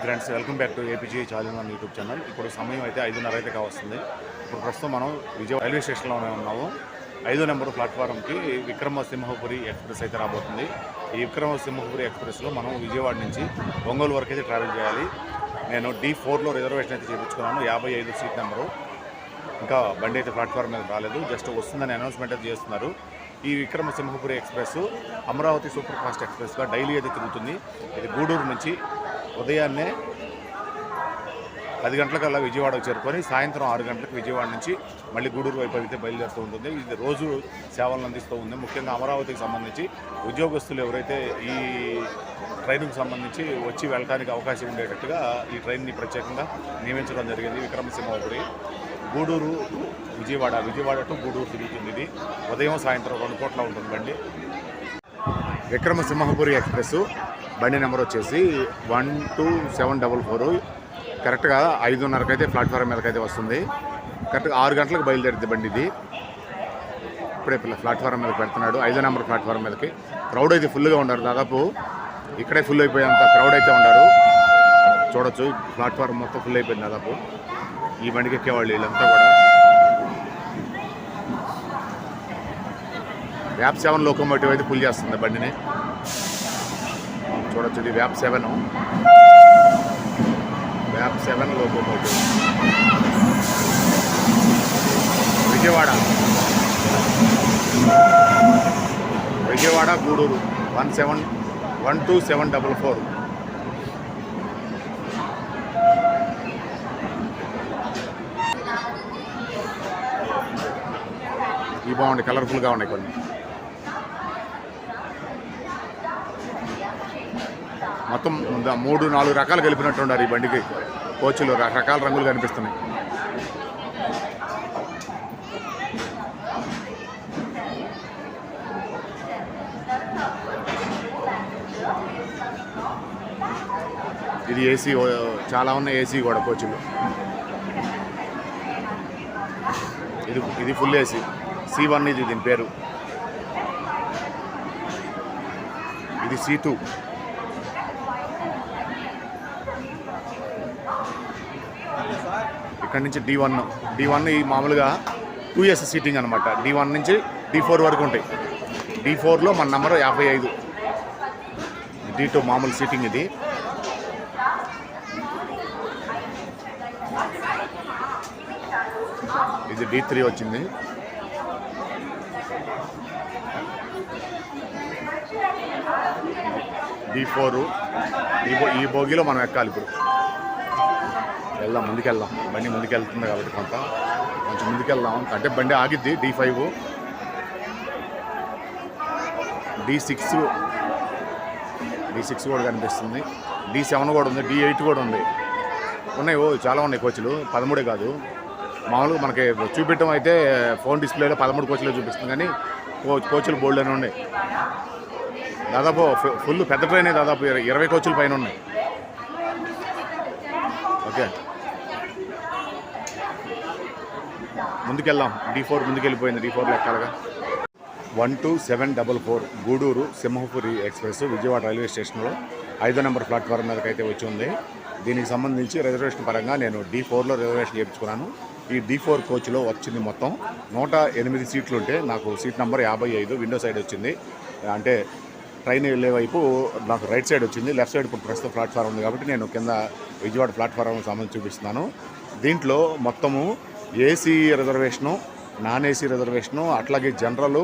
Friends, welcome back to APG చాలిమన్ YouTube channel. ఇప్పుడు సమయం అయితే 5:30 అయితే కావస్తుంది. ఇప్పుడు ప్రస్తుతం మనం విజయవాడ రైల్వే స్టేషన్లోనే ఉన్నాము. 5వ నెంబర్ ప్లాట్ఫారంకి విక్రమసింహపురి ఎక్స్ప్రెస్ అయితే రాబోతుంది. ఈ విక్రమసింహపురి ఎక్స్ప్రెస్లో మనం విజయవాడ నుంచి ఒంగోలు వరకు అయితే ట్రావెల్ చేయాలి. నేను D4లో రిజర్వేషన్ అయితే చేయించుకున్నాను, 55 సీట్ నెంబరు. ఇంకా బండి అయితే ప్లాట్ఫారం మీద రాలేదు, జస్ట్ వస్తుందని అనౌన్స్మెంట్ అయితే చేస్తున్నారు. ఈ Vikramasimhapuri express Amaravati super fast ఎక్స్ప్రెస్గా డైలీ అయితే తిరుగుతుంది. ఇది గూడూరు నుంచి ఉదయాన్నే 10 గంటలకల్లా విజయవాడకు చేరుకొని సాయంత్రం 6 గంటలకు విజయవాడ నుంచి మళ్ళీ గూడూరు వైపు అయితే బయలుదేరుతూ ఉంటుంది. ఇది రోజు సేవలను అందిస్తూ ఉంది. ముఖ్యంగా అమరావతికి సంబంధించి ఉద్యోగస్తులు ఎవరైతే ఈ ట్రైన్కి సంబంధించి వచ్చి వెళ్ళడానికి అవకాశం ఉండేటట్టుగా ఈ ట్రైన్ని ప్రత్యేకంగా నియమించడం జరిగింది. విక్రమసింహపురి గూడూరు విజయవాడ టు గూడూరు తిరుగుతుంది. ఇది ఉదయం సాయంత్రం 2 పూట్ల ఉంటుంది బండి. విక్రమసింహపురి ఎక్స్ప్రెస్ బండి నెంబర్ వచ్చేసి 12744. కరెక్ట్గా 5:30కి అయితే ప్లాట్ఫారం మీదకైతే వస్తుంది. కరెక్ట్గా 6 గంటలకు బయలుదేరుద్ది బండి. ఇది ఇప్పుడే ప్లాట్ఫారం మీదకి పెడుతున్నాడు. 5వ నెంబర్ ప్లాట్ఫారం మీదకి. క్రౌడ్ అయితే ఫుల్గా ఉన్నారు, దాదాపు ఇక్కడే ఫుల్ అయిపోయేంత క్రౌడ్ అయితే ఉన్నారు. చూడొచ్చు, ప్లాట్ఫారం మొత్తం ఫుల్ అయిపోయింది దాదాపు. ఈ బండికి ఎక్కేవాళ్ళు వీళ్ళంతా కూడా. వ్యాప్ 7 లోకోమోటివ్ అయితే ఫుల్ చేస్తుంది బండిని. చూడొచ్చు, ఇది వ్యాప్ 7 లోకోమోటివ్. విజయవాడ గూడూరు 12744. ఇవి బాగుంది, కలర్ఫుల్గా ఉన్నాయి కొన్ని. మొత్తం 3-4 రకాలు కలిపినట్టు ఉన్నారు ఈ బండికి. కోచ్లు రకరకాల రంగులు కనిపిస్తున్నాయి. ఇది ఏసీ, చాలా ఉన్నాయి ఏసీ కూడా కోచ్లు. ఇది ఫుల్ ఏసీ C1, ఇది దీని పేరు. ఇది C2. ఇక్కడ నుంచి D1 ఈ మామూలుగా 2S సీటింగ్ అనమాట. D1 నుంచి D4 వరకు ఉంటాయి. D4లో మన నెంబరు 55. D2 మామూలు సీటింగ్. ఇది D3 వచ్చింది. D4 ఈ బోగిలో మనం ఎక్కాలి. ఇప్పుడు ముందుకెళ్దాం. బండి ముందుకెళ్తుంది కాబట్టి కొంచెం ముందుకెళ్దాం. అంటే బండి ఆగిద్ది. D5, D6 కూడా కనిపిస్తుంది. D7 కూడా ఉంది, D8 కూడా ఉంది. ఉన్నాయి, చాలా ఉన్నాయి కోచ్లు. 13 కాదు, మామూలుగా మనకి చూపించడం అయితే ఫోన్ డిస్ప్లేలో 13 కోచ్లు చూపిస్తుంది, కానీ కోచ్లు బోల్డ్ అని ఉన్నాయి. దాదాపు ఫుల్ పెద్ద ట్రైనే, దాదాపు 20 కోచ్ల పైన ఉన్నాయి. ఓకే, ముందుకెళ్దాం. D4 ముందుకెళ్ళిపోయింది. D4 లెక్కాలుగా 12744 గూడూరు సింహపురి ఎక్స్ప్రెస్ విజయవాడ రైల్వే స్టేషన్లో 5వ నెంబర్ ప్లాట్ఫారం మీదకి అయితే వచ్చి ఉంది. దీనికి సంబంధించి రిజర్వేషన్ పరంగా నేను D4లో రిజర్వేషన్ చేయించుకున్నాను. ఈ D4 కోచ్లో వచ్చింది మొత్తం 108 సీట్లు ఉంటే నాకు సీట్ నెంబర్ 55 విండో సైడ్ వచ్చింది. అంటే ట్రైన్ వెళ్ళే వైపు నాకు రైట్ సైడ్ వచ్చింది. లెఫ్ట్ సైడ్ ఇప్పుడు ప్రస్తుతం ప్లాట్ఫారం ఉంది కాబట్టి నేను కింద విజయవాడ ప్లాట్ఫారం సంబంధించి చూపిస్తున్నాను. దీంట్లో మొత్తము AC reservation, non AC reservation, అట్లాగే జనరల్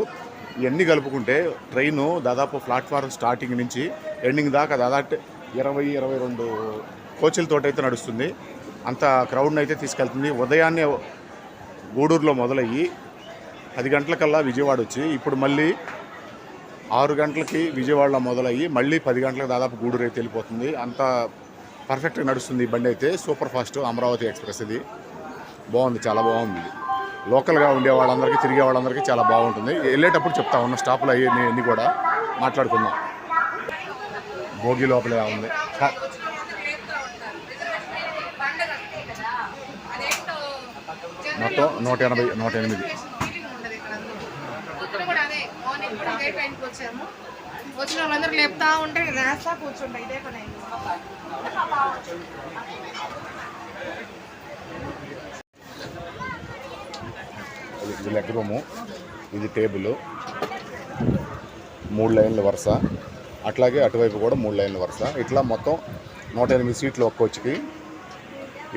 ఇవన్నీ కలుపుకుంటే ట్రైను దాదాపు ప్లాట్ఫారం స్టార్టింగ్ నుంచి ఎండింగ్ దాకా దాదాపు 20-22 కోచ్లతోటైతే నడుస్తుంది. అంత క్రౌడ్ని అయితే తీసుకెళ్తుంది. ఉదయాన్నే గూడూరులో మొదలయ్యి 10 గంటలకల్లా విజయవాడ వచ్చి ఇప్పుడు మళ్ళీ 6 గంటలకి విజయవాడలో మొదలయ్యి మళ్ళీ 10 గంటలకు దాదాపు గూడూరు అయితే వెళ్ళిపోతుంది. అంత పర్ఫెక్ట్గా నడుస్తుంది ఈ బండి అయితే. Super fast Amaravati express. ఇది బాగుంది, చాలా బాగుంది. లోకల్గా ఉండే వాళ్ళందరికీ, తిరిగే వాళ్ళందరికీ చాలా బాగుంటుంది. వెళ్ళేటప్పుడు చెప్తా ఉన్న స్టాపులు అన్నీ కూడా మాట్లాడుకుందాం. భోగి లోపలే ఉంది. మొత్తం 180, 108. వచ్చిన వాళ్ళందరూ లేపుతా ఉంటే లేస్తా కూర్చుంటా ఇదే పని. ఇది లెగ్ రూము, ఇది టేబుల్, 3 లైన్ల వరుస, అట్లాగే అటువైపు కూడా 3 లైన్ల వరుస. ఇట్లా మొత్తం 108 సీట్లు ఒక్క కోచ్కి.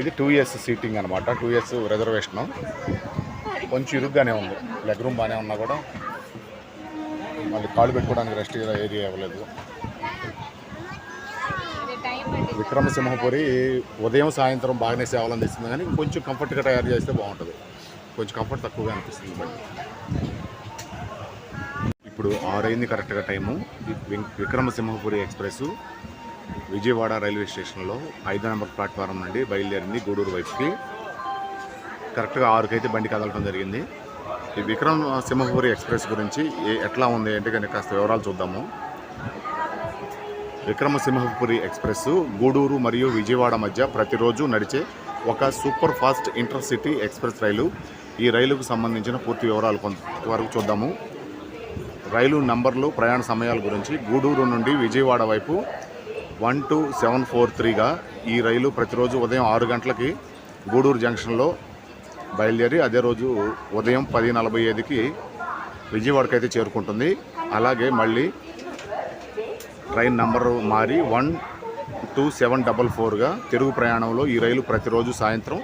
ఇది 2S సీటింగ్ అనమాట, 2S రిజర్వేషను. కొంచెం ఇరుగ్గానే ఉంది, లెగ్ రూమ్ బాగానే ఉన్నా కూడా మళ్ళీ కాళ్ళు పెట్టుకోవడానికి రెస్ట్ ఏరియా ఇవ్వలేదు. విక్రమసింహపురి ఉదయం సాయంత్రం బాగానే సేవలు అందిస్తుంది, కానీ కొంచెం కంఫర్ట్గా తయారు చేస్తే బాగుంటుంది. కొంచెం కంఫర్ట్ తక్కువగా అనిపిస్తుంది బండి. ఇప్పుడు 6 అయింది కరెక్ట్గా time. Vikramasimhapuri express Vijayawada railway స్టేషన్లో 5వ నెంబర్ ప్లాట్ఫారం నుండి బయలుదేరింది గూడూరు వైపుకి. కరెక్ట్గా 6కి అయితే బండి కదలటం జరిగింది. ఈ విక్రమసింహపురి ఎక్స్ప్రెస్ గురించి ఎట్లా ఉంది అంటే కనుక కాస్త వివరాలు చూద్దాము. విక్రమసింహపురి ఎక్స్ప్రెస్ గూడూరు మరియు విజయవాడ మధ్య ప్రతిరోజు నడిచే ఒక సూపర్ ఫాస్ట్ ఇంటర్సిటీ ఎక్స్ప్రెస్ రైలు. ఈ రైలుకు సంబంధించిన పూర్తి వివరాలు కొంతవరకు చూద్దాము. రైలు నంబర్లు, ప్రయాణ సమయాల గురించి గూడూరు నుండి విజయవాడ వైపు 12743గా ఈ రైలు ప్రతిరోజు ఉదయం 6 గంటలకి గూడూరు జంక్షన్లో బయలుదేరి అదే రోజు ఉదయం 10:45కి విజయవాడకి అయితే చేరుకుంటుంది. అలాగే మళ్ళీ ట్రైన్ నంబరు మారి 12744గా తిరుగు ప్రయాణంలో ఈ రైలు ప్రతిరోజు సాయంత్రం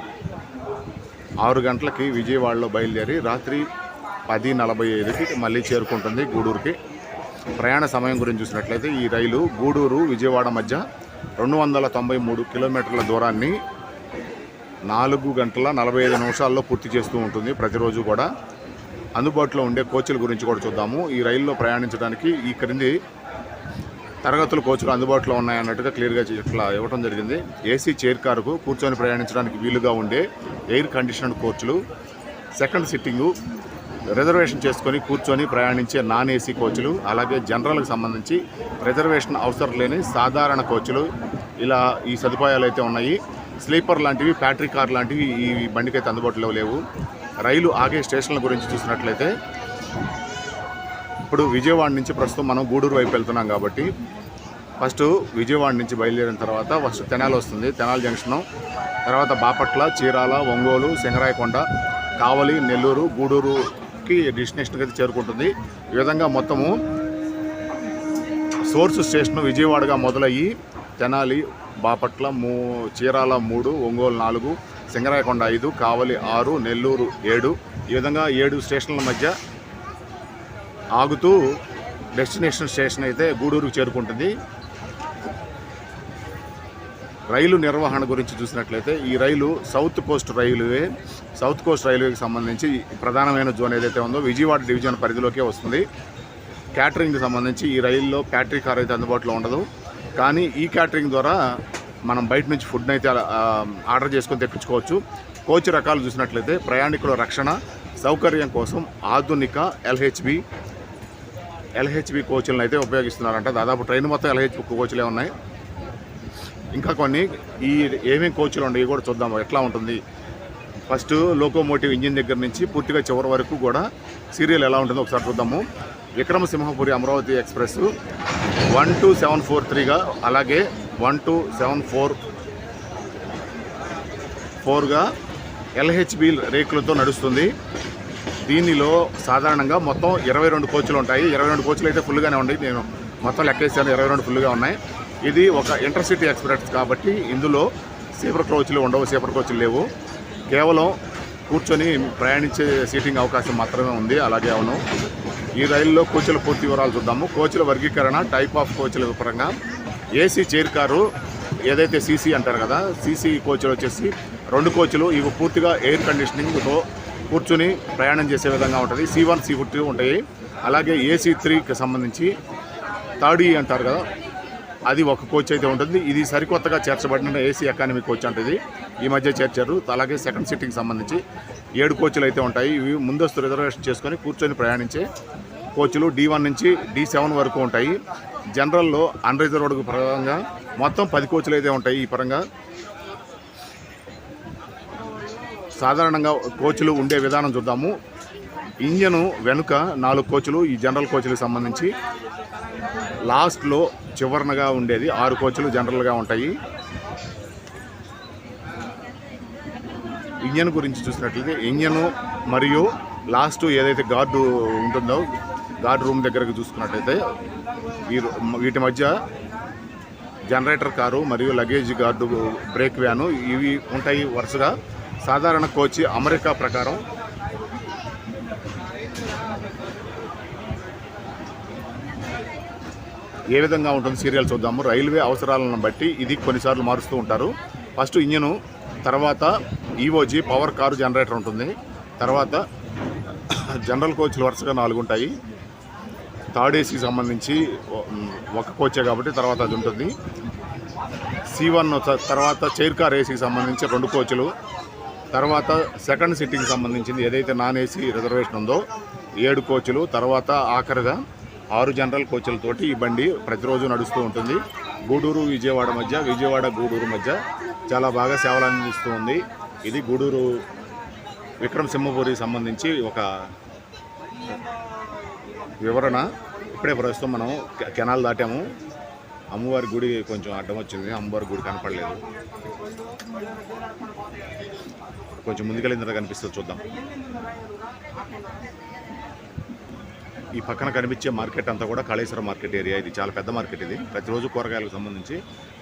6 గంటలకి విజయవాడలో బయలుదేరి రాత్రి 10:45కి మళ్ళీ చేరుకుంటుంది గూడూరుకి. ప్రయాణ సమయం గురించి చూసినట్లయితే ఈ రైలు గూడూరు విజయవాడ మధ్య 293 కిలోమీటర్ల దూరాన్ని 4 గంటల 45 నిమిషాల్లో పూర్తి చేస్తూ ఉంటుంది ప్రతిరోజు కూడా. అందుబాటులో ఉండే కోచ్ల గురించి కూడా చూద్దాము. ఈ రైల్లో ప్రయాణించడానికి ఈ క్రింది తరగతుల కోచ్లు అందుబాటులో ఉన్నాయన్నట్టుగా క్లియర్గా ఇట్లా ఇవ్వడం జరిగింది. ఏసీ చైర్ కారుకు కూర్చొని ప్రయాణించడానికి వీలుగా ఉండే air conditioned కోచ్లు, second sitting reservation చేసుకొని కూర్చొని ప్రయాణించే నాన్ ఏసీ కోచ్లు, అలాగే జనరల్కి సంబంధించి రిజర్వేషన్ అవసరం లేని సాధారణ కోచ్లు, ఇలా ఈ సదుపాయాలు అయితే ఉన్నాయి. స్లీపర్ లాంటివి, బ్యాటరీ కార్ లాంటివి ఈ బండికి అయితే అందుబాటులో లేవు. రైలు ఆగే స్టేషన్ల గురించి చూసినట్లయితే ఇప్పుడు విజయవాడ నుంచి ప్రస్తుతం మనం గూడూరు వైపు వెళ్తున్నాం కాబట్టి ఫస్ట్ విజయవాడ నుంచి బయలుదేరిన తర్వాత ఫస్ట్ తెనాలి వస్తుంది, తెనాలి జంక్షను, తర్వాత బాపట్ల, చీరాల, ఒంగోలు, సింగరాయకొండ, కావలి, నెల్లూరు, గూడూరుకి డెస్టినేషన్కి అయితే చేరుకుంటుంది. ఈ విధంగా మొత్తము సోర్స్ స్టేషన్ విజయవాడగా మొదలయ్యి తెనాలి, బాపట్ల, చీరాల 3, ఒంగోలు 4, సింగరాయకొండ 5, కావలి 6, నెల్లూరు 7, ఈ విధంగా 7 స్టేషన్ల మధ్య ఆగుతూ డెస్టినేషన్ స్టేషన్ అయితే గూడూరుకు చేరుకుంటుంది. రైలు నిర్వహణ గురించి చూసినట్లయితే ఈ రైలు సౌత్ కోస్ట్ రైల్వేకి సంబంధించి ప్రధానమైన జోన్ ఏదైతే ఉందో విజయవాడ డివిజన్ పరిధిలోకే వస్తుంది. క్యాటరింగ్కి సంబంధించి ఈ రైల్లో బ్యాటరీ కార్ అయితే అందుబాటులో ఉండదు, కానీ ఈ క్యాటరింగ్ ద్వారా మనం బయట నుంచి ఫుడ్ని అయితే ఆర్డర్ చేసుకొని తెప్పించుకోవచ్చు. కోచ్ రకాలు చూసినట్లయితే ప్రయాణికుల రక్షణ సౌకర్యం కోసం ఆధునిక ఎల్హెచ్బి కోచ్లను అయితే ఉపయోగిస్తున్నారంట. దాదాపు ట్రైన్ మొత్తం ఎల్హెచ్బి కోచ్లే ఉన్నాయి. ఇంకా కొన్ని ఏమేమి కోచ్లు ఉన్నాయి కూడా చూద్దాం ఎట్లా ఉంటుంది. ఫస్ట్ లోకోమోటివ్ ఇంజిన్ దగ్గర నుంచి పూర్తిగా చివరి వరకు కూడా సీరియల్ ఎలా ఉంటుందో ఒకసారి చూద్దాము. విక్రమసింహపురి అమరావతి ఎక్స్ప్రెస్ 12743గా, అలాగే 12744గా ఎల్హెచ్బి రేకులతో నడుస్తుంది. దీనిలో సాధారణంగా మొత్తం 22 కోచ్లు ఉంటాయి. 22 కోచ్లు అయితే ఫుల్గానే ఉన్నాయి, నేను మొత్తం లెక్కేసాను, 22 ఫుల్గా ఉన్నాయి. ఇది ఒక ఇంటర్సిటీ ఎక్స్ప్రెస్ కాబట్టి ఇందులో స్లీపర్ కోచ్లు ఉండవు, స్లీపర్ కోచ్లు లేవు. కేవలం కూర్చొని ప్రయాణించే సీటింగ్ అవకాశం మాత్రమే ఉంది. అలాగే అవును, ఈ రైల్లో కోచ్ల పూర్తి వివరాలు చూద్దాము. కోచ్ల వర్గీకరణ, టైప్ ఆఫ్ కోచ్ల పరంగా ఏసీ చైర్ కారు ఏదైతే సీసీ అంటారు కదా, సీసీ కోచ్లు వచ్చేసి 2 కోచ్లు, ఇవి పూర్తిగా ఎయిర్ కండిషనింగ్తో కూర్చుని ప్రయాణం చేసే విధంగా ఉంటుంది. C1, C2 ఉంటాయి. అలాగే AC3కి సంబంధించి థర్డ్ అంటారు కదా, అది ఒక కోచ్ అయితే ఉంటుంది. ఇది సరికొత్తగా చేర్చబడిన ఏసీ ఎకానమీ కోచ్ అంటే ఈ మధ్య చేర్చారు. అలాగే సెకండ్ సిట్టింగ్ సంబంధించి 7 కోచ్లు అయితే ఉంటాయి. ఇవి ముందస్తు రిజర్వేషన్ చేసుకొని కూర్చొని ప్రయాణించే కోచ్లు D1 నుంచి D7 వరకు ఉంటాయి. జనరల్లో అన్రిజర్వ్డ్ పరంగా మొత్తం 10 కోచ్లు అయితే ఉంటాయి. ఈ పరంగా సాధారణంగా కోచ్లు ఉండే విధానం చూద్దాము. ఇంజను వెనుక 4 కోచ్లు ఈ జనరల్ కోచ్లకు సంబంధించి, లాస్ట్లో చివరనగా ఉండేది 6 కోచ్లు జనరల్గా ఉంటాయి. ఇంజన్ గురించి చూసినట్లయితే ఇంజను మరియు లాస్ట్ ఏదైతే గార్డు ఉంటుందో గార్డ్ రూమ్ దగ్గరకు చూసుకున్నట్లయితే వీటి మధ్య జనరేటర్ కారు మరియు లగేజ్ గార్డు బ్రేక్ వ్యాను ఇవి ఉంటాయి వరుసగా. సాధారణ కోచ్ అమెరికా ప్రకారం ఏ విధంగా ఉంటుంది సీరియల్ చూద్దాము. రైల్వే అవసరాలను బట్టి ఇది కొన్నిసార్లు మారుస్తూ ఉంటారు. ఫస్ట్ ఇంజను, తర్వాత ఈఓజీ పవర్ కారు జనరేటర్ ఉంటుంది, తర్వాత జనరల్ కోచ్లు వరుసగా 4 ఉంటాయి. థర్డ్ ఏసీకి సంబంధించి ఒక కోచే కాబట్టి తర్వాత అది ఉంటుంది. C1 తర్వాత చైర్ కార్ ఏసీకి సంబంధించి 2 కోచ్లు, తర్వాత సెకండ్ సిట్టింగ్కి సంబంధించింది ఏదైతే నాన్ ఏసీ రిజర్వేషన్ ఉందో 7 కోచ్లు, తర్వాత ఆఖరిగా 6 జనరల్ కోచ్లతోటి ఈ బండి ప్రతిరోజు నడుస్తూ ఉంటుంది. గూడూరు విజయవాడ మధ్య, విజయవాడ గూడూరు మధ్య చాలా బాగా సేవలు అందిస్తూ ఉంది. ఇది గూడూరు విక్రమసింహపురికి సంబంధించి ఒక వివరణ. ఇప్పుడే ప్రస్తుతం మనం కెనాల్ దాటాము. అమ్మవారి గుడి కొంచెం అడ్డం వచ్చింది, అమ్మవారి గుడి కనపడలేదు. కొంచెం ముందుకెళ్ళిన తర్వాత కనిపిస్తుంది, చూద్దాం. ఈ పక్కన కనిపించే మార్కెట్ అంతా కూడా కాళేశ్వరం మార్కెట్ ఏరియా. ఇది చాలా పెద్ద మార్కెట్. ఇది ప్రతిరోజు కూరగాయలకు సంబంధించి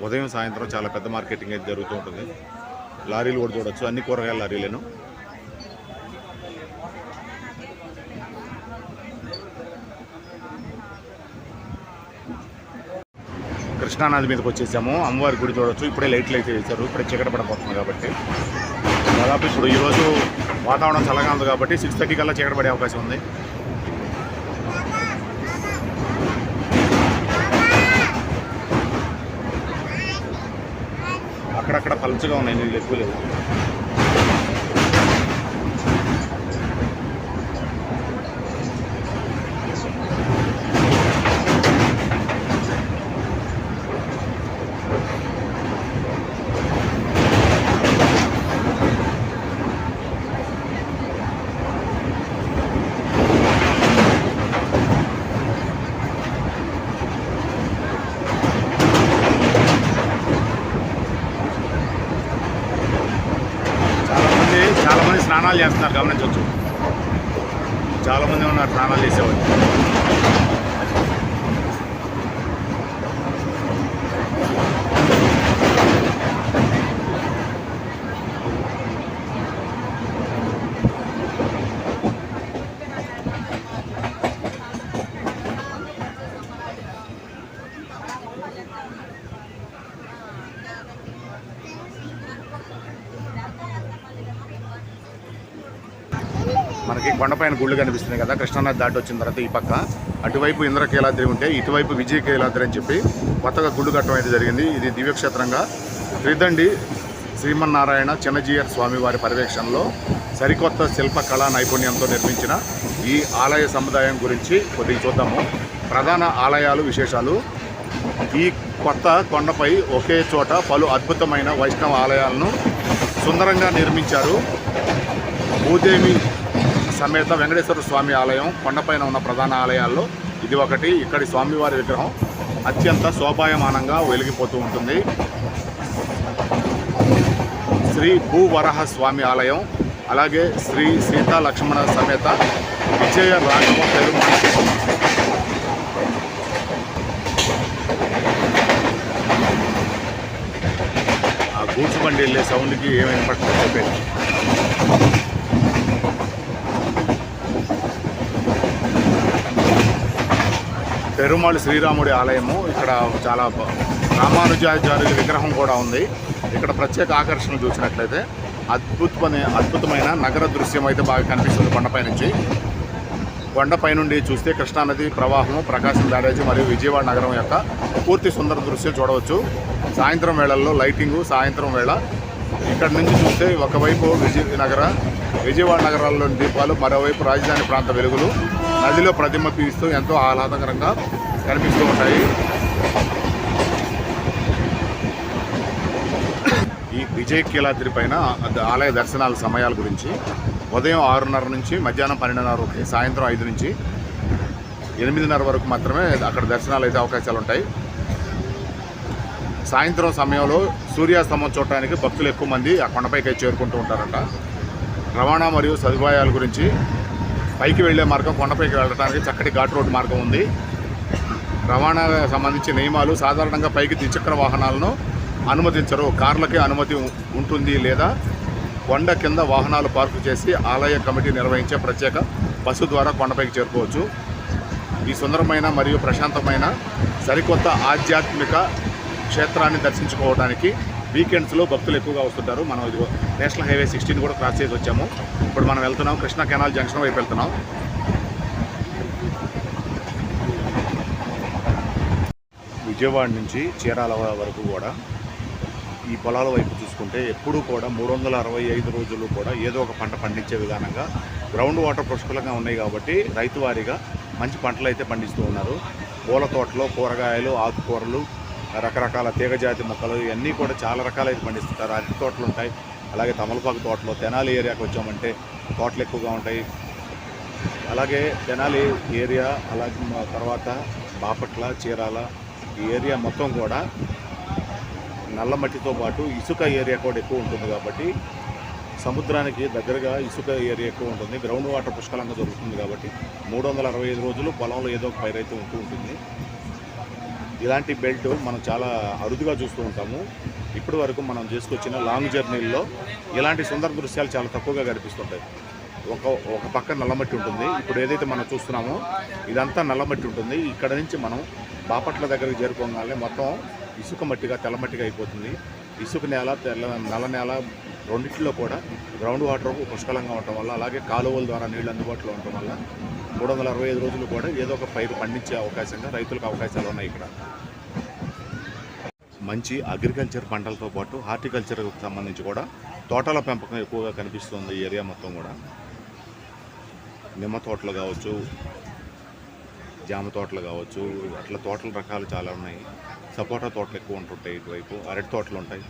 ఉదయం సాయంత్రం చాలా పెద్ద మార్కెటింగ్ అయితే జరుగుతూ ఉంటుంది. లారీలు కూడా చూడొచ్చు, అన్ని కూరగాయల లారీలను. కృష్ణానది మీదకి వచ్చేసాము. అమ్మవారి గుడి చూడొచ్చు. ఇప్పుడే లైట్లు అయితే వేశారు, ఇప్పుడే చీకటి పడబోతుంది కాబట్టి. దాదాపు ఇప్పుడు ఈరోజు వాతావరణం చల్లగా ఉంది కాబట్టి 6:30 కల్లా చీకటి పడే అవకాశం ఉంది. అక్కడక్కడ పలుచగా ఉన్నాయి, నీళ్ళు ఎక్కువ లేవు. చాలామంది స్నానాలు చేస్తున్నారు, గమనించవచ్చు. చాలామంది ఉన్నారు స్నానాలు చేసేవాళ్ళు. మనకి కొండపైన గుళ్ళు కనిపిస్తున్నాయి కదా. కృష్ణానది దాటి వచ్చిన తర్వాత ఈ పక్క అటువైపు ఇంద్రకీలాద్రి ఉంటే ఇటువైపు విజయకీలాద్రి అని చెప్పి కొత్తగా గుళ్ళు కట్టడం అయితే జరిగింది. ఇది దివ్యక్షేత్రంగా త్రిదండి శ్రీమన్నారాయణ చిన్నజీయర్ స్వామి వారి పర్యవేక్షణలో సరికొత్త శిల్ప కళా నైపుణ్యంతో నిర్మించిన ఈ ఆలయ సముదాయం గురించి కొద్దిగా చూద్దాము. ప్రధాన ఆలయాలు, విశేషాలు. ఈ కొత్త కొండపై ఒకే చోట పలు అద్భుతమైన వైష్ణవ ఆలయాలను సుందరంగా నిర్మించారు. భూదేవి సమేత వెంకటేశ్వర స్వామి ఆలయం కొండపైన ఉన్న ప్రధాన ఆలయాల్లో ఇది ఒకటి. ఇక్కడి స్వామివారి విగ్రహం అత్యంత శోభాయమానంగా వెలిగిపోతూ ఉంటుంది. శ్రీ భూవరహ స్వామి ఆలయం, అలాగే శ్రీ సీతా లక్ష్మణ సమేత విజయ రాఘవ పెరుమాళ్. ఆ గూడ్స్ బండి వెళ్ళే సౌండ్కి ఏమైనా పట్టుకుని చెప్పేది. పెరుమాళ్ శ్రీరాముడి ఆలయము. ఇక్కడ చాలా రామానుజాచార్యుల విగ్రహం కూడా ఉంది. ఇక్కడ ప్రత్యేక ఆకర్షణలు చూసినట్లయితే అద్భుతమైన నగర దృశ్యం అయితే బాగా కనిపిస్తుంది కొండపై నుంచి. కొండపై నుండి చూస్తే కృష్ణానది ప్రవాహము, ప్రకాశం బ్యారేజీ మరియు విజయవాడ నగరం యొక్క పూర్తి సుందర దృశ్యం చూడవచ్చు. సాయంత్రం వేళల్లో లైటింగు, సాయంత్రం వేళ ఇక్కడ నుంచి చూస్తే ఒకవైపు విజయవాడ నగరాల్లోని దీపాలు, మరోవైపు రాజధాని ప్రాంత వెలుగులు నదిలో ప్రతిబింబిస్తూ ఎంతో ఆహ్లాదకరంగా కనిపిస్తూ ఉంటాయి. ఈ విజయకీలాద్రి పైన ఆలయ దర్శనాల సమయాల గురించి ఉదయం 6:30 నుంచి మధ్యాహ్నం 12:30 వరకు, సాయంత్రం 5 నుంచి 8:30 వరకు మాత్రమే అక్కడ దర్శనాలు అయితే అవకాశాలు ఉంటాయి. సాయంత్రం సమయంలో సూర్యాస్తమం చూడటానికి భక్తులు ఎక్కువ మంది ఆ కొండపైకి చేరుకుంటూ ఉంటారంట. రవాణా మరియు సదుపాయాల గురించి పైకి వెళ్లే మార్గం, కొండపైకి వెళ్ళడానికి చక్కటి ఘాట్ రోడ్డు మార్గం ఉంది. రవాణా సంబంధించిన నియమాలు సాధారణంగా పైకి ద్విచక్ర వాహనాలను అనుమతించరు. కార్లకే అనుమతి ఉంటుంది లేదా కొండ కింద వాహనాలు పార్కు చేసి ఆలయ కమిటీ నిర్వహించే ప్రత్యేక బస్సు ద్వారా కొండపైకి చేరుకోవచ్చు. ఈ సుందరమైన మరియు ప్రశాంతమైన సరికొత్త ఆధ్యాత్మిక క్షేత్రాన్ని దర్శించుకోవడానికి వీకెండ్స్లో భక్తులు ఎక్కువగా వస్తుంటారు. మనం ఇది నేషనల్ హైవే 16 కూడా క్రాస్ చేసి వచ్చాము. ఇప్పుడు మనం వెళ్తున్నాం కృష్ణా కెనాల్ జంక్షన్ వైపు వెళ్తున్నాం. విజయవాడ నుంచి చీరాల వరకు కూడా ఈ పొలాల వైపు చూసుకుంటే ఎప్పుడూ కూడా 365 రోజులు కూడా ఏదో ఒక పంట పండించే విధానంగా గ్రౌండ్ వాటర్ పుష్కలంగా ఉన్నాయి కాబట్టి రైతు వారీగా మంచి పంటలు అయితే పండిస్తూ ఉన్నారు. పూల తోటలు, కూరగాయలు, ఆకుకూరలు, రకరకాల తీగజాతి మొక్కలు ఇవన్నీ కూడా చాలా రకాలైతే పండిస్తుంటారు. అరటి తోటలు ఉంటాయి, అలాగే తమలపాకు తోటలు. తెనాలి ఏరియాకి వచ్చామంటే తోటలు ఎక్కువగా ఉంటాయి. అలాగే తెనాలి ఏరియా, అలాగే తర్వాత బాపట్ల, చీరాల ఈ ఏరియా మొత్తం కూడా నల్ల మట్టితో పాటు ఇసుక ఏరియా కూడా ఎక్కువ ఉంటుంది కాబట్టి సముద్రానికి దగ్గరగా ఇసుక ఏరియా ఎక్కువ ఉంటుంది. గ్రౌండ్ వాటర్ పుష్కలంగా దొరుకుతుంది కాబట్టి 365 రోజులు పొలంలో ఏదో ఒక పైరైతే ఉంటూ ఉంటుంది. ఇలాంటి బెల్ట్ మనం చాలా అరుదుగా చూస్తూ ఉంటాము. ఇప్పటి వరకు మనం చేసుకొచ్చిన లాంగ్ జర్నీల్లో ఇలాంటి సుందర దృశ్యాలు చాలా తక్కువగా కనిపిస్తుంటాయి. ఒక పక్క నల్లమట్టి ఉంటుంది. ఇప్పుడు ఏదైతే మనం చూస్తున్నామో ఇదంతా నల్లమట్టి ఉంటుంది. ఇక్కడ నుంచి మనం బాపట్ల దగ్గరికి చేరుకోగానే మొత్తం ఇసుక మట్టిగా, తెల్లమట్టిగా అయిపోతుంది. ఇసుక నేల, నల్ల నేల రెండింటిలో కూడా గ్రౌండ్ వాటర్ పుష్కలంగా ఉండటం వల్ల, అలాగే కాలువల ద్వారా నీళ్ళు అందుబాటులో ఉండటం వల్ల 365 రోజులు కూడా ఏదో ఒక పైరు పండించే అవకాశంగా రైతులకు అవకాశాలు ఉన్నాయి. ఇక్కడ మంచి అగ్రికల్చర్ పంటలతో పాటు హార్టికల్చర్కి సంబంధించి కూడా తోటల పెంపకం ఎక్కువగా కనిపిస్తుంది ఈ ఏరియా మొత్తం కూడా. నిమ్మ తోటలు కావచ్చు, జామ తోటలు కావచ్చు, అట్లా తోటల రకాలు చాలా ఉన్నాయి. సపోటా తోటలు ఎక్కువ ఉంటుంటాయి ఇటువైపు, అరటి తోటలు ఉంటాయి.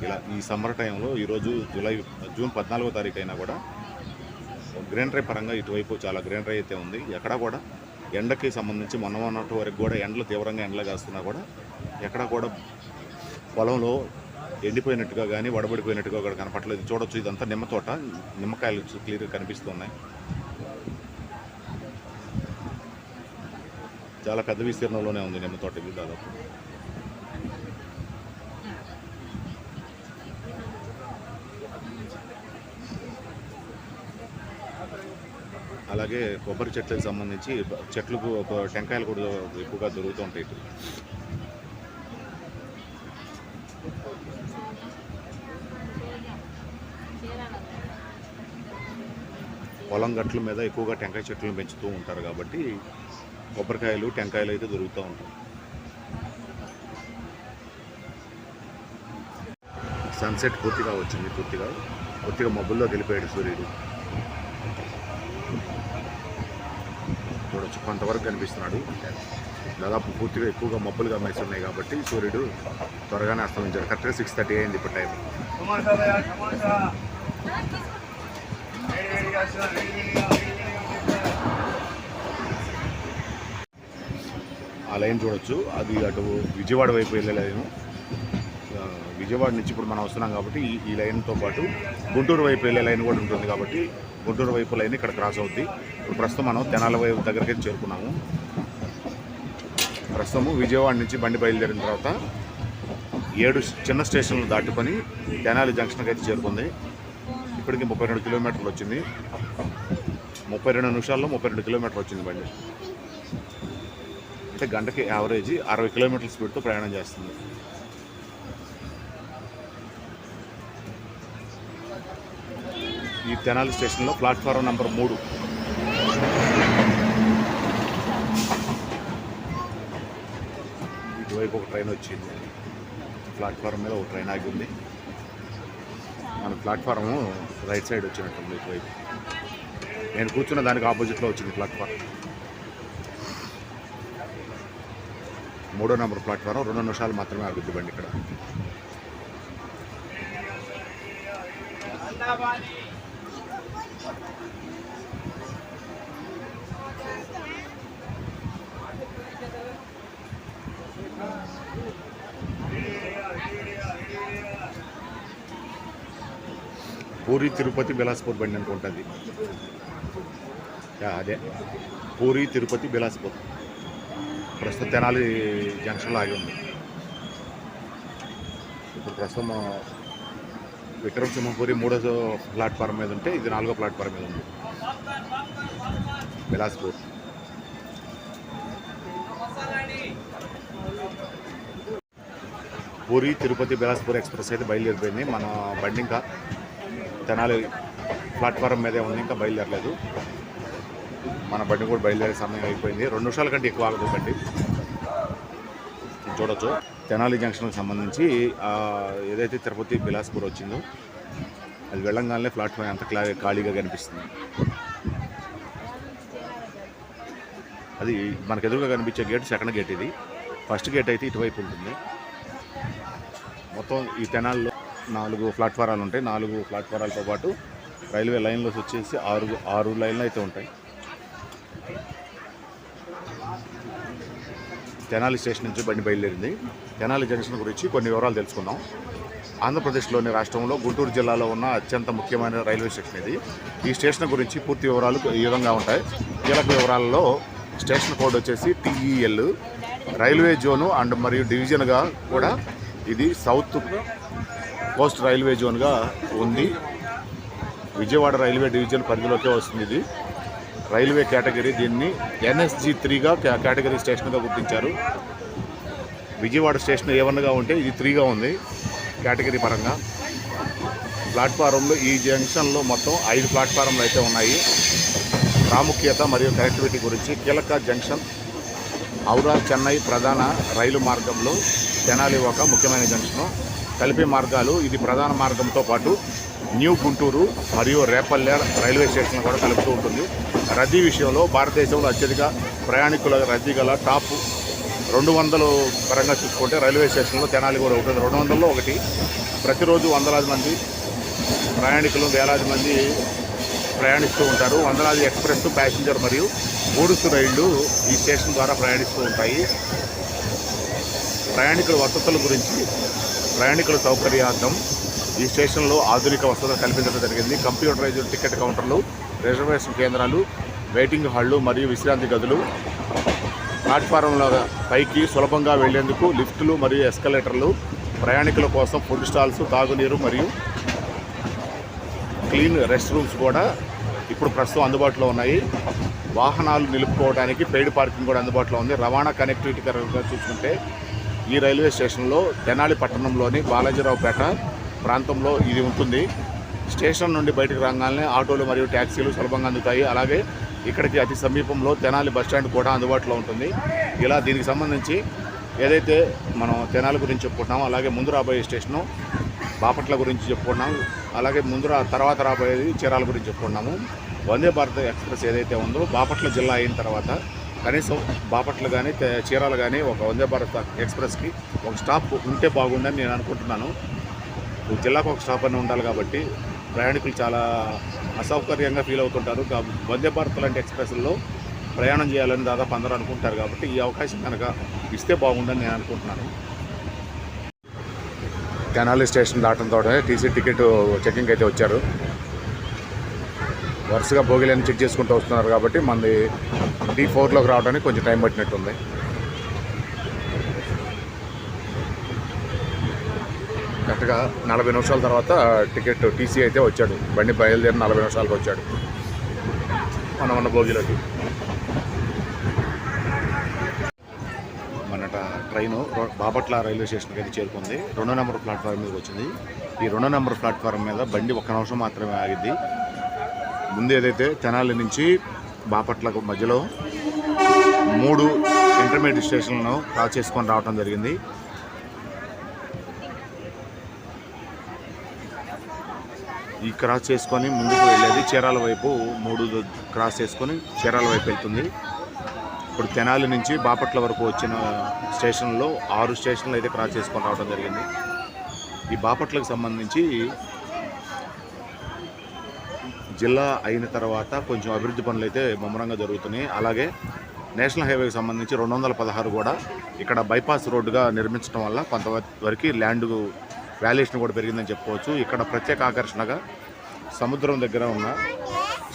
ఇలా ఈ సమ్మర్ టైంలో ఈరోజు జూన్ 14వ తారీఖు అయినా కూడా గ్రీనరీ పరంగా ఇటువైపు చాలా గ్రీనరీ అయితే ఉంది. ఎక్కడ కూడా ఎండకి సంబంధించి మొన్నటి వరకు కూడా ఎండలు తీవ్రంగా ఎండలు కాస్తున్నా కూడా ఎక్కడ కూడా పొలంలో ఎండిపోయినట్టుగా కానీ వడబడిపోయినట్టుగా కూడా కనపట్లేదు. చూడొచ్చు, ఇదంతా నిమ్మ తోట, నిమ్మకాయలు క్లియర్గా కనిపిస్తున్నాయి. చాలా పెద్ద విస్తీర్ణంలోనే ఉంది నిమ్మ తోట ఇది దాదాపు. అలాగే కొబ్బరి చెట్లకు సంబంధించి చెట్లకు టెంకాయలు కూడా ఎక్కువగా దొరుకుతూ ఉంటాయి ఇటు. పొలం గట్ల మీద ఎక్కువగా టెంకాయ చెట్లను పెంచుతూ ఉంటారు కాబట్టి కొబ్బరికాయలు, టెంకాయలు అయితే దొరుకుతూ ఉంటాయి. సన్సెట్ పూర్తిగా వచ్చింది. పూర్తిగా మబ్బుల్లో వెళ్ళిపోయాడు సూర్యుడు. చూడొచ్చు, కొంతవరకు కనిపిస్తున్నాడు. దాదాపు పూర్తిగా ఎక్కువగా మబ్బులుగా ఉన్నాయి కాబట్టి సూర్యుడు త్వరగానే అస్తమించాడు. కరెక్ట్గా 6:30 అయింది ఇప్పుడు టైం. ఆ లైన్ చూడొచ్చు, అది అటు విజయవాడ వైపు వెళ్ళే లైను. విజయవాడ నుంచి ఇప్పుడు మనం వస్తున్నాం కాబట్టి ఈ లైన్తో పాటు గుంటూరు వైపు వెళ్ళే లైన్ కూడా ఉంటుంది కాబట్టి గుంటూరు వైపు లైన్ ఇక్కడ క్రాస్ అవుద్ది. ఇప్పుడు ప్రస్తుతం మనం తెనాలి వైపు దగ్గరికి చేరుకున్నాము. ప్రస్తుతము విజయవాడ నుంచి బండి బయలుదేరిన తర్వాత 7 చిన్న స్టేషన్లు దాటుకొని తెనాలి జంక్షన్కి అయితే చేరుకుంది. ఇప్పటికి 32 కిలోమీటర్లు వచ్చింది. 32 నిమిషాల్లో 32 కిలోమీటర్లు వచ్చింది బండి. అంటే గంటకి యావరేజ్ 60 కిలోమీటర్ల స్పీడ్తో ప్రయాణం చేస్తుంది. ఈ తెనాలి స్టేషన్లో ప్లాట్ఫారం నెంబర్ 3. ఇటువైపు ఒక ట్రైన్ వచ్చింది. ప్లాట్ఫారం మీద ఒక ట్రైన్ ఆగి ఉంది. మన ప్లాట్ఫారము రైట్ సైడ్ వచ్చినట్టుంది. ఇటువైపు నేను కూర్చున్న దానికి ఆపోజిట్లో వచ్చింది ప్లాట్ఫారం. 3వ నెంబర్ ప్లాట్ఫారం. 2 నిమిషాలు మాత్రమే ఆగుద్ది బండి ఇక్కడ. పూరి తిరుపతి బిలాస్పూర్ బండి అనుకుంటుంది. అదే పూరి తిరుపతి బిలాస్పూర్ ప్రస్తుతం తెనాలి జంక్షన్లో ఆగి ఉంది. ఇప్పుడు ప్రస్తుతం విక్రమసింహపురి 3వ ప్లాట్ఫారం మీద ఉంటే ఇది 4వ ప్లాట్ఫారం మీద ఉంది బిలాస్పూర్. పూరి తిరుపతి బిలాస్పూర్ ఎక్స్ప్రెస్ అయితే బయలుదేరిపోయింది. మన బండి ఇంకా తెనాలి ప్లాట్ఫారం మీదే ఉంది, ఇంకా బయలుదేరలేదు. మన బండి కూడా బయలుదేరే సమయం అయిపోయింది. 2 నిమిషాల కంటే ఎక్కువ ఆగదు బండి. చూడొచ్చు తెనాలి జంక్షన్కి సంబంధించి ఏదైతే తిరుపతి బిలాస్పూర్ వచ్చిందో అది వెళ్ళంగానే ప్లాట్ఫామ్ ఎంత ఖాళీగా కనిపిస్తుంది. అది మనకు ఎదురుగా కనిపించే గేట్ సెకండ్ గేట్. ఇది ఫస్ట్ గేట్ అయితే ఇటువైపు ఉంటుంది. మొత్తం ఈ తెనాల్లో 4 ప్లాట్ఫారాలు ఉంటాయి. 4 ప్లాట్ఫారాలతో పాటు రైల్వే లైన్లో వచ్చేసి 6 లైన్లు అయితే ఉంటాయి. తెనాలి స్టేషన్ నుంచి బండి బయలుదేరింది. తెనాలి జంక్షన్ గురించి కొన్ని వివరాలు తెలుసుకుందాం. ఆంధ్రప్రదేశ్లోని రాష్ట్రంలో గుంటూరు జిల్లాలో ఉన్న అత్యంత ముఖ్యమైన రైల్వే స్టేషన్ ఇది. ఈ స్టేషన్ గురించి పూర్తి వివరాలు ఈ విధంగా ఉంటాయి. కీలక వివరాలలో స్టేషన్ కోడ్ వచ్చేసి TEL, రైల్వే జోను అండ్ మరియు డివిజన్గా కూడా ఇది సౌత్ కోస్ట్ రైల్వే జోన్గా ఉంది. విజయవాడ రైల్వే డివిజన్ పరిధిలోకే వస్తుంది. ఇది రైల్వే కేటగిరీ. దీన్ని NSG3గా కేటగిరీ స్టేషన్గా గుర్తించారు. విజయవాడ స్టేషన్ A1గా ఉంటే ఇది 3గా ఉంది కేటగిరీ పరంగా. ప్లాట్ఫారంలో ఈ జంక్షన్లో మొత్తం 5 ప్లాట్ఫారంలు అయితే ఉన్నాయి. ప్రాముఖ్యత మరియు కనెక్టివిటీ గురించి కీలక జంక్షన్. ఔరా చెన్నై ప్రధాన రైలు మార్గంలో తెనాలి ఒక ముఖ్యమైన జంక్షను. కలిపే మార్గాలు ఇది ప్రధాన మార్గంతో పాటు న్యూ గుంటూరు మరియు రేపల్లె రైల్వే స్టేషన్ కూడా కలుపుతూ ఉంటుంది. రద్దీ విషయంలో భారతదేశంలో అత్యధిక ప్రయాణికుల రద్దీ గల టాప్ 200 పరంగా చూసుకుంటే రైల్వే స్టేషన్లో తెనాలి కూడా ఉంటుంది. 200లో ఒకటి. ప్రతిరోజు వందలాది మంది ప్రయాణికులు, వేలాది మంది ప్రయాణిస్తూ ఉంటారు. వందలాది ఎక్స్ప్రెస్, ప్యాసింజర్ మరియు గూడ్స్ రైళ్లు ఈ స్టేషన్ ద్వారా ప్రయాణిస్తూ ఉంటాయి. ప్రయాణికుల వసతుల గురించి ప్రయాణికుల సౌకర్యార్థం ఈ స్టేషన్లో ఆధునిక వసతులు కల్పించడం జరిగింది. కంప్యూటరైజ్డ్ టికెట్ కౌంటర్లు, రిజర్వేషన్ కేంద్రాలు, వెయిటింగ్ హాళ్ళు మరియు విశ్రాంతి గదులు. ప్లాట్ఫారంల పైకి సులభంగా వెళ్లేందుకు లిఫ్టులు మరియు ఎస్కలేటర్లు. ప్రయాణికుల కోసం ఫుడ్ స్టాల్స్, తాగునీరు మరియు క్లీన్ రెస్ట్ రూమ్స్ కూడా ఇప్పుడు ప్రస్తుతం అందుబాటులో ఉన్నాయి. వాహనాలు నిలుపుకోవడానికి పెయిడ్ పార్కింగ్ కూడా అందుబాటులో ఉంది. రవాణా కనెక్టివిటీ పరంగా చూసుకుంటే ఈ రైల్వే స్టేషన్లో తెనాలి పట్టణంలోని బాలాజీరావుపేట ప్రాంతంలో ఇది ఉంటుంది. స్టేషన్ నుండి బయటకు రాగానే ఆటోలు మరియు ట్యాక్సీలు సులభంగా అందుతాయి. అలాగే ఇక్కడికి అతి సమీపంలో తెనాలి బస్టాండ్ కూడా అందుబాటులో ఉంటుంది. ఇలా దీనికి సంబంధించి ఏదైతే మనం తెనాలి గురించి చెప్పుకుంటున్నామో అలాగే ముందు రాబోయే స్టేషను బాపట్ల గురించి చెప్పుకున్నాం. అలాగే తర్వాత రాబోయేది చీరాల గురించి చెప్పుకున్నాము. వందే భారత్ ఎక్స్ప్రెస్ ఏదైతే ఉందో బాపట్ల జిల్లా అయిన తర్వాత కనీసం బాపట్ల కానీ చీరాల కానీ ఒక వందే భారత్ ఎక్స్ప్రెస్కి ఒక స్టాప్ ఉంటే బాగుండని నేను అనుకుంటున్నాను. జిల్లాకు ఒక స్టాప్ అని ఉండాలి కాబట్టి ప్రయాణికులు చాలా అసౌకర్యంగా ఫీల్ అవుతుంటారు. వందే భారత్ లాంటి ఎక్స్ప్రెస్లో ప్రయాణం చేయాలని దాదాపు అందరూ అనుకుంటారు. కాబట్టి ఈ అవకాశం కనుక ఇస్తే బాగుండని నేను అనుకుంటున్నాను. తెనాలి స్టేషన్ దాటంతో టీసీ టికెట్ చెకింగ్ అయితే వచ్చారు. వరుసగా బోగిలని చెక్ చేసుకుంటూ వస్తున్నారు కాబట్టి మనది D4లోకి రావడానికి కొంచెం టైం పట్టినట్టుంది. కరెక్ట్గా 40 నిమిషాల తర్వాత టికెట్ టీసీ అయితే వచ్చాడు. బండి బయలుదేరి 40 నిమిషాలకు వచ్చాడు మనం ఉన్న బోగిలోకి. మన ట్రైను బాపట్ల రైల్వే స్టేషన్కి అయితే చేరుకుంది. 2వ నెంబర్ ప్లాట్ఫారం మీదకి వచ్చింది. ఈ 2వ నెంబర్ ప్లాట్ఫారం మీద బండి 1 నిమిషం మాత్రమే ఆగిద్ది. ముందు ఏదైతే తెనాలి నుంచి బాపట్లకు మధ్యలో 3 ఇంటర్మీడియట్ స్టేషన్లను క్రాస్ చేసుకొని రావడం జరిగింది. ఈ క్రాస్ చేసుకొని ముందుకు వెళ్ళేది చీరాల వైపు. 3 క్రాస్ చేసుకొని చీరాల వైపు వెళ్తుంది. ఇప్పుడు తెనాలి నుంచి బాపట్ల వరకు వచ్చిన స్టేషన్లో 6 స్టేషన్లు అయితే క్రాస్ చేసుకొని రావడం జరిగింది. ఈ బాపట్లకు సంబంధించి జిల్లా అయిన తర్వాత కొంచెం అభివృద్ధి పనులు అయితే ముమ్మరంగా జరుగుతున్నాయి. అలాగే నేషనల్ హైవేకి సంబంధించి 216 కూడా ఇక్కడ బైపాస్ రోడ్డుగా నిర్మించడం వల్ల కొంతవరకు ల్యాండ్ వాల్యుయేషన్ కూడా పెరిగిందని చెప్పుకోవచ్చు. ఇక్కడ ప్రత్యేక ఆకర్షణగా సముద్రం దగ్గర ఉన్న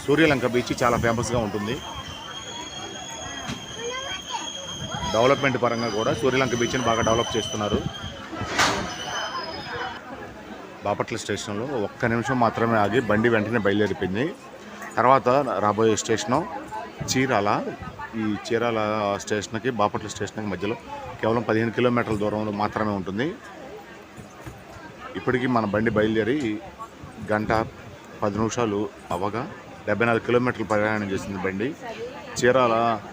సూర్యలంక బీచ్ చాలా ఫేమస్గా ఉంటుంది. డెవలప్మెంట్ పరంగా కూడా సూర్యలంక బీచ్ని బాగా డెవలప్ చేస్తున్నారు. బాపట్ల స్టేషన్లో ఒక్క నిమిషం మాత్రమే ఆగి బండి వెంటనే బయలుదేరిపోయింది. తర్వాత రాబోయే స్టేషను చీరాల. ఈ చీరాల స్టేషన్కి బాపట్ల స్టేషన్కి మధ్యలో కేవలం 15 కిలోమీటర్ల దూరంలో మాత్రమే ఉంటుంది. ఇప్పటికీ మన బండి బయలుదేరి గంట 10 నిమిషాలు అవగా 74 కిలోమీటర్లు ప్రయాణం చేసింది బండి. చీరాలకి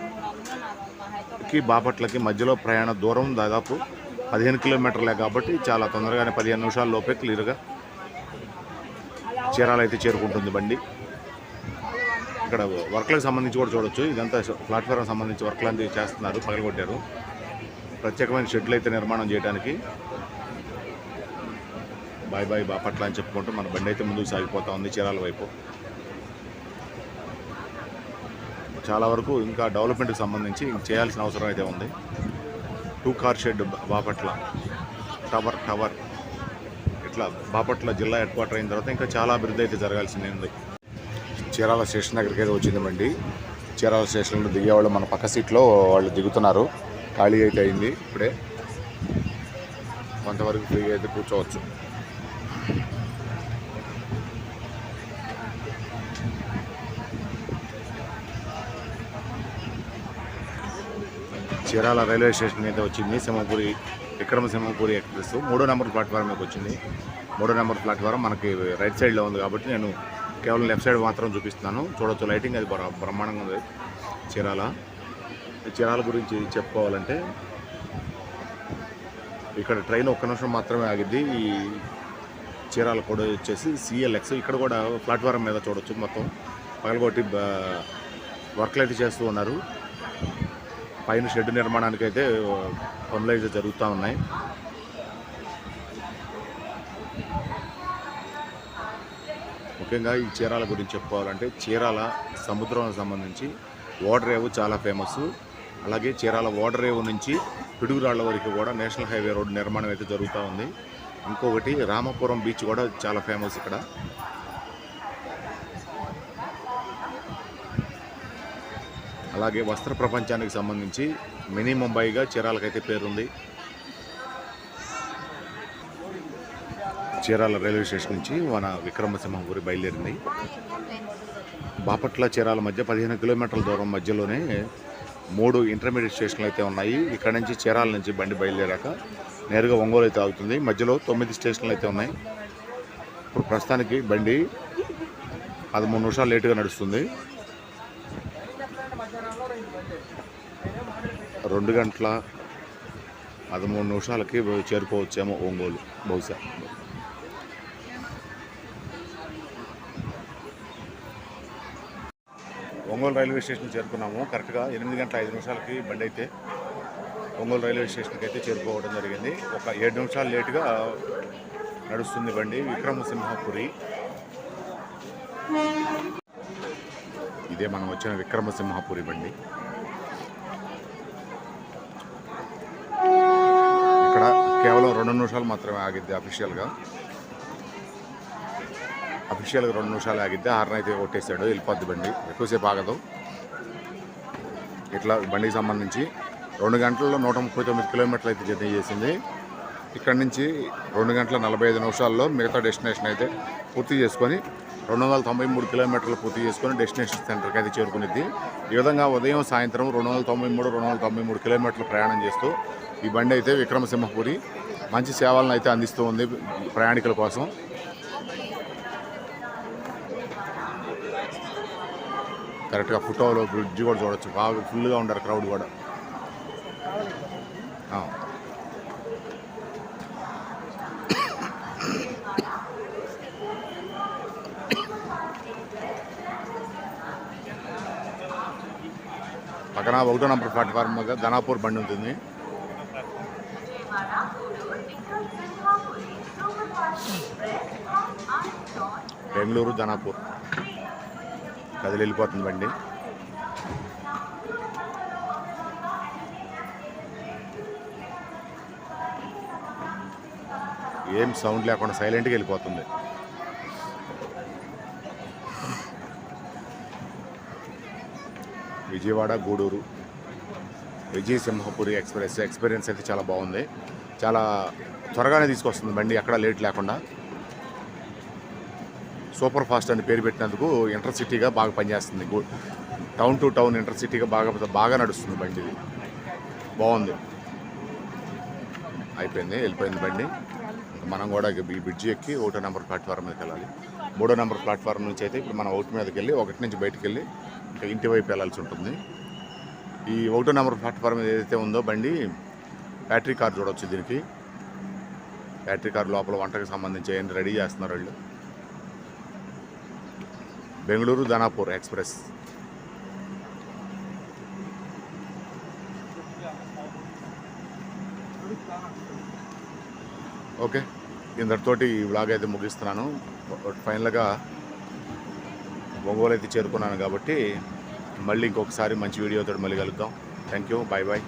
బాపట్లకి మధ్యలో ప్రయాణ దూరం దాదాపు 15 కిలోమీటర్లే కాబట్టి చాలా తొందరగానే 15 నిమిషాల లోపే క్లియర్గా చీరాల అయితే చేరుకుంటుంది బండి. ఇక్కడ వర్క్లకు సంబంధించి కూడా చూడొచ్చు. ఇదంతా ప్లాట్ఫారం సంబంధించి వర్క్లు అన్నీ చేస్తున్నారు, పగలగొట్టారు. ప్రత్యేకమైన షెడ్లు అయితే నిర్మాణం చేయడానికి. బాయ్ బాయ్ బాపట్ల అని చెప్పుకుంటూ మన బండి అయితే ముందుకు సాగిపోతూ ఉంది చీరాల వైపు. చాలా వరకు ఇంకా డెవలప్మెంట్కి సంబంధించి చేయాల్సిన అవసరం అయితే ఉంది. 2 కార్ షెడ్ బాపట్ల టవర్ ఇట్లా బాపట్ల జిల్లా హెడ్ క్వార్టర్ అయిన తర్వాత ఇంకా చాలా అభివృద్ధి అయితే జరగాల్సింది ఉంది. చీరాల స్టేషన్ దగ్గరికి అయితే వచ్చింది బండి. చీరాల స్టేషన్లో దిగేవాళ్ళు మన పక్క సీట్లో వాళ్ళు దిగుతున్నారు. ఖాళీ అయితే అయింది. ఇప్పుడే కొంతవరకు ఫ్రీగా అయితే కూర్చోవచ్చు. చీరాల రైల్వే స్టేషన్ అయితే వచ్చింది. సింహపురి విక్రమసింహపురి ఎక్స్ప్రెస్ 3వ నెంబర్ ప్లాట్ఫారం మీకు వచ్చింది. 3వ నెంబర్ ప్లాట్ఫారం మనకి రైట్ సైడ్లో ఉంది కాబట్టి నేను కేవలం లెఫ్ట్ సైడ్ మాత్రం చూపిస్తున్నాను. చూడొచ్చు, లైటింగ్ అది బ్రహ్మాండంగా ఉంది. చీరాల గురించి చెప్పుకోవాలంటే ఇక్కడ ట్రైన్ ఒక్క నిమిషం మాత్రమే ఆగిద్ది. ఈ చీరాల కూడా వచ్చేసి CLX. ఇక్కడ కూడా ప్లాట్ఫారం మీద చూడొచ్చు, మొత్తం పగలగొట్టి వర్క్లు అయితే చేస్తూ ఉన్నారు. పైన షెడ్ నిర్మాణానికి అయితే పనులు అయితే జరుగుతూ ఉన్నాయి. ముఖ్యంగా ఈ చీరాల గురించి చెప్పుకోవాలంటే చీరాల సముద్రం సంబంధించి ఓడరేవు చాలా ఫేమస్. అలాగే చీరాల ఓడరేవు నుంచి పిడుగురాళ్ల వరకు కూడా నేషనల్ హైవే రోడ్డు నిర్మాణం అయితే జరుగుతూ ఉంది. ఇంకొకటి రామపురం బీచ్ కూడా చాలా ఫేమస్ ఇక్కడ. అలాగే వస్త్ర ప్రపంచానికి సంబంధించి మినీ ముంబైగా చీరాలకైతే పేరుంది. చీరాల రైల్వే స్టేషన్ నుంచి మన విక్రమసింహపురి బయలుదేరింది. బాపట్ల చీరాల మధ్య 15 కిలోమీటర్ల దూరం మధ్యలోనే 3 ఇంటర్మీడియట్ స్టేషన్లు అయితే ఉన్నాయి. ఇక్కడ నుంచి చీరాల నుంచి బండి బయలుదేరాక నేరుగా ఒంగోలు అయితే ఆగుతుంది. మధ్యలో 9 స్టేషన్లు అయితే ఉన్నాయి. ఇప్పుడు ప్రస్తుతానికి బండి 13 నిమిషాలు లేటుగా నడుస్తుంది. 2 గంటల 13 నిమిషాలకి చేరుకోవచ్చేమో ఒంగోలు బహుశా. ఒంగోలు రైల్వే స్టేషన్ చేరుకున్నాము. కరెక్ట్గా 8 గంటల 5 నిమిషాలకి బండి అయితే ఒంగోలు రైల్వే స్టేషన్కి అయితే చేరుకోవడం జరిగింది. ఒక 7 నిమిషాలు లేటుగా నడుస్తుంది బండి. విక్రమసింహపురి ఇదే మనం వచ్చిన విక్రమసింహపురి బండి. ఇక్కడ కేవలం 2 నిమిషాలు మాత్రమే ఆగిద్ది. అఫీషియల్గా 2 నిమిషాలు ఆగిద్ది. హార్న్ అయితే కొట్టేశాడు, వెళ్ళిపోద్ది బండి, ఎక్కువసేపు ఆగదు. ఇట్లా బండికి సంబంధించి 2 గంటల్లో 139 కిలోమీటర్లు అయితే జర్నీ చేసింది. ఇక్కడి నుంచి 2 గంటల 45 నిమిషాల్లో మిగతా డెస్టినేషన్ అయితే పూర్తి చేసుకొని 293 కిలోమీటర్లు పూర్తి చేసుకొని డెస్టినేషన్ సెంటర్కి అయితే చేరుకునేది. ఈ విధంగా ఉదయం సాయంత్రం 293 కిలోమీటర్లు ప్రయాణం చేస్తూ ఈ బండి అయితే విక్రమసింహపురి మంచి సేవలను అయితే అందిస్తూ ఉంది ప్రయాణికుల కోసం. కరెక్ట్గా ఫోటోలో బ్రిడ్జ్ కూడా చూడొచ్చు, బాగా ఫుల్గా ఉంటారు క్రౌడ్ కూడా. పక్కన 1వ నెంబర్ ప్లాట్ఫామ్ మీద ధనాపూర్ బండి ఉంటుంది. బెంగళూరు ధనాపూర్. కదిలి వెళ్ళిపోతుంది బండి. ఏం సౌండ్ లేకుండా సైలెంట్గా వెళ్ళిపోతుంది. విజయవాడ గూడూరు విజయసింహపురి ఎక్స్పీరియన్స్ అయితే చాలా బాగుంది. చాలా త్వరగానే తీసుకొస్తుంది బండి, ఎక్కడా లేట్ లేకుండా. సూపర్ ఫాస్ట్ అని పేరు పెట్టినందుకు ఇంటర్సిటీగా బాగా పనిచేస్తుంది. టౌన్ టు టౌన్ ఇంటర్సిటీగా బాగా నడుస్తుంది బండి. ఇది బాగుంది. అయిపోయింది, వెళ్ళిపోయింది బండి. మనం కూడా ఈ బ్రిడ్జి ఎక్కి 1వ నెంబర్ ప్లాట్ఫారం మీదకి వెళ్ళాలి. 3వ నెంబర్ ప్లాట్ఫారం నుంచి అయితే ఇప్పుడు మనం 1 మీదకి వెళ్ళి 1 నుంచి బయటికి వెళ్ళి ఇంకా ఇంటి వైపు వెళ్ళాల్సి ఉంటుంది. ఈ 1వ నెంబర్ ప్లాట్ఫారం ఏదైతే ఉందో బండి బ్యాటరీ కార్ చూడవచ్చు. దీనికి బ్యాటరీ కార్ లోపల వంటకి సంబంధించి ఏంటి రెడీ చేస్తున్నారు వాళ్ళు. బెంగళూరు ధనాపూర్ ఎక్స్ప్రెస్. ఓకే, ఇందరితోటి ఈ వ్లాగ్ అయితే ముగిస్తున్నాను. ఫైనల్గా ఒంగోలు అయితే చేరుకున్నాను కాబట్టి మళ్ళీ ఇంకొకసారి మంచి వీడియోతో మళ్ళీ కలుద్దాం. Thank you, bye bye.